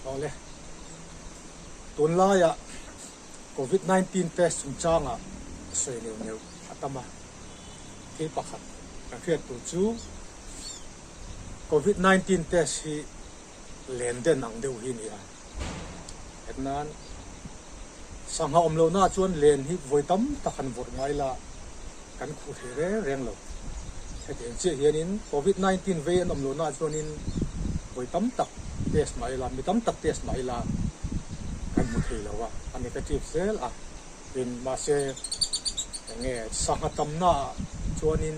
ole tun la ya COVID-19 test chungchang a soi neu atama thi pakhat ka khiat tu chu COVID-19 test hi lenden ang deuh hi ni a etnan sangha omlo na chuan len hi voitam takhan vor ngai la kan khu the reng lo hetin che hianin COVID-19 ve an omlo na chuanin voitam tak test mai la mitam tak test mai la kan mu thei lo wa a negative cell a in ma se nge sangha tam na chuanin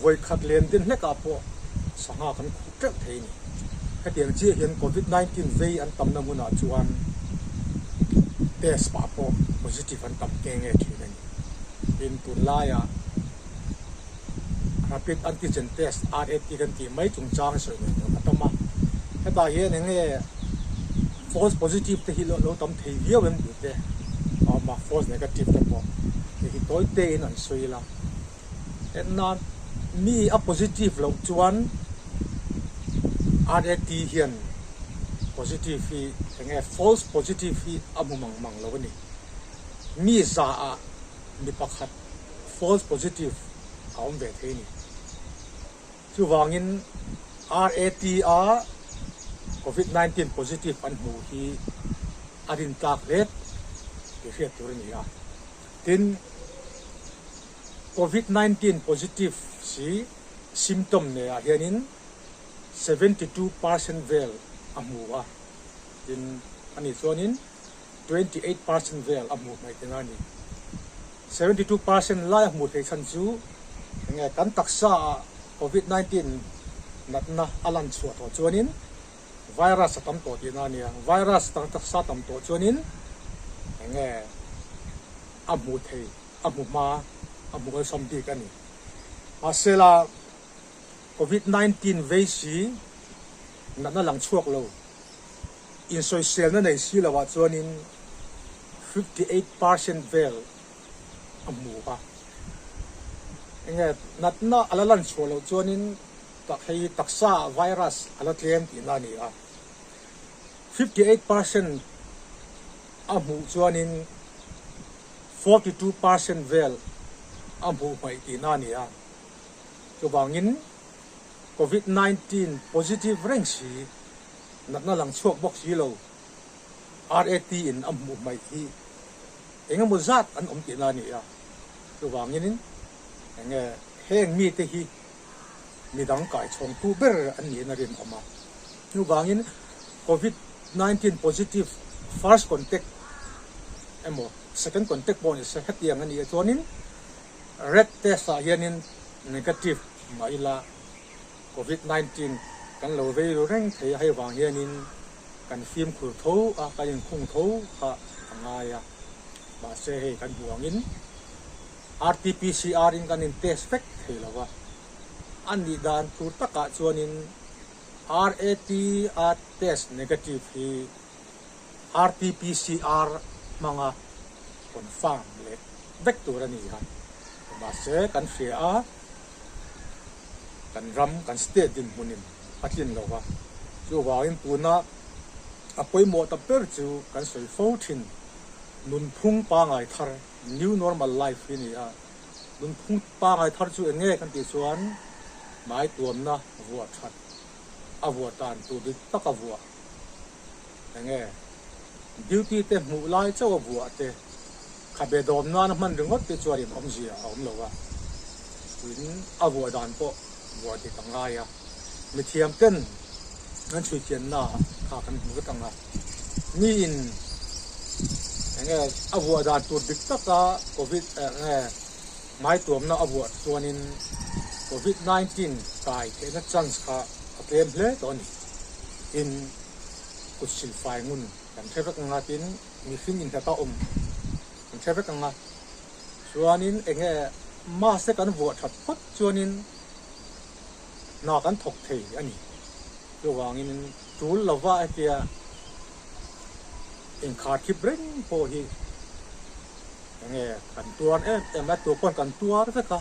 voi khat len din hlek a po sangha kan khu tek thei ni hetin che hian COVID-19 ve an tam na muna chuan test pa po positive an tam ke nge thi ni in tun la ya rapid antigen test RAgT kan ti mai chungchang soi ni atama heta hian nge false positive te hi lo tam thei viau em du te ma false negative te po hi toy te in an soi la etna mi a positive lo chuan RAgT hian positive hi nge false positive hi amumang mang lo ni mi za a mi pakhat false positive kaum ve the ni chu wangin RAgT a COVID-19 positive an hu hi adin tlak let ti khiat turin ya tin COVID-19 positive si symptom ne a hianin 72% vel amuwa tin ani chuanin 28% vel amu mai tenani 72% lai amu thei chan chu nge kan taksa COVID-19 natna alan chuat ho chuanin virus tam to dinani virus tang taksa tam to chuanin nge amu thei amu ma amu som bi kani asela COVID-19 veisi natna lang chuak lo in social na nei si lawa chuanin 58% vel amu ba nge natna alalan chualo chuanin takhei taksa virus alatlem tinani a 58% amu chuanin 42% vel amu mai tinani a chubangin COVID-19 positive rank si natna lang chuak box hi lo RAgT in amu mai hi enga mo zat an tinani a chubangin nge heng mi te hi midang kai chong tu ber an ni na rin oma nu bangin COVID-19 positive first contact emo second contact bonus sa hatiang ani chuanin red test a hianin negative maila COVID-19 kan lo ve ro reng thei hai wang hianin kan film khur tho a kan khung tho kha angaya ba se he kan buangin RT-PCR in kan in test fact thei lawa ani dan tu taka chuanin RAgT at test negative hi RT-PCR manga confirm le vector ani ha ma se kan fia a kan ram kan state din munin atlin lawa chu wain tuna appointment ta per chu kan soi photin nun phung pa ngai thar new normal life ini a nun phung pa ngai thar chu enge kan ti chuan mai tuam na vua that avua tan tu dik tak avua enge duty te mu lai chaw vua te khabe dom na man ringot te chuarin omzia om lowa in avua dan po vua ti tangaya mi thiam ten nan chui chen na kha kan mu ka tanga ni in enge avua dan tu dik taka covid enge mai tuam na avua chuanin COVID-19 tai ke na chance kha atlem hle toni in kusil fai ngun kan thevek nga tin mi fin in ta kan thevek nga chuanin enge ma se kan vo that pat chuanin na kan thok thei ani chu wangin tul lawa atia Inkharkhip reng po hi enge kan tuan em tu kon kan tuar ve ka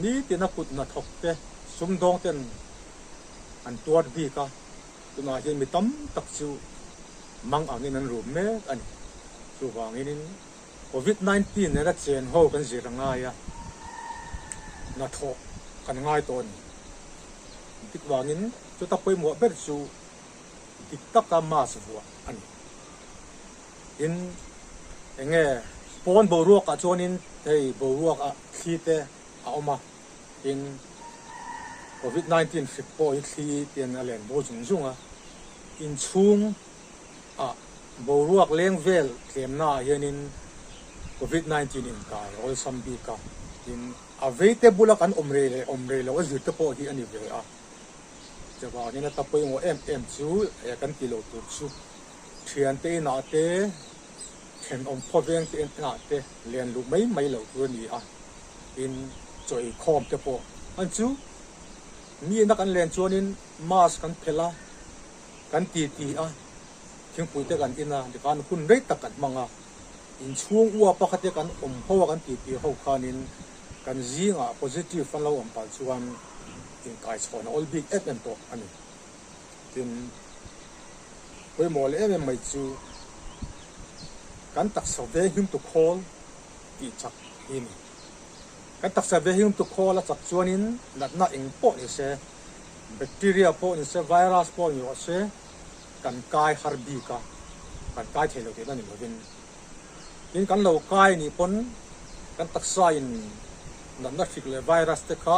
ni tina put na thok te sum dong ten an tuat bi ka tuna hian mi tam tak chu mang angin an rum me ani chu wangin COVID-19 nera chen ho kan ziranga ya na tho kan ngai ton tik wangin chu ta pawimawh ber chu tik taka mas wa ani in enge pon bo ruak a chonin thei bo ruak a thite a oma in COVID-19 fipo i thi tian alen bo chungchunga in chung a bo ruak leng vel tlemna hianin COVID-19 in kai ol sambi ka in available kan omre lo azir te po hi ani ve a chawa ni na tapoi ngo em chu e kan kilo tu chu thian te na te then om phoveng te na te len lu mai lo tu ni a in choi khom te po an chu mi na kan len chuanin mask kan phela kan ti a thing pui te kan ina de kan hun rei takat manga in chung uwa pakhate kan ho kan ti ho khanin kan zinga positive fan lo om pal chuan in kai chhon all big em to ani tin pawimawh em mai chu kan tak sa ve him to call ti chak in kan tak sa ve him to call a chak chuanin latna eng po ni se bacteria po ni se virus po ni o se kan kai harbi ka kan kai thelo te na ni lovin in kan lo kai ni pon kan tak sa in nan na fik le virus te kha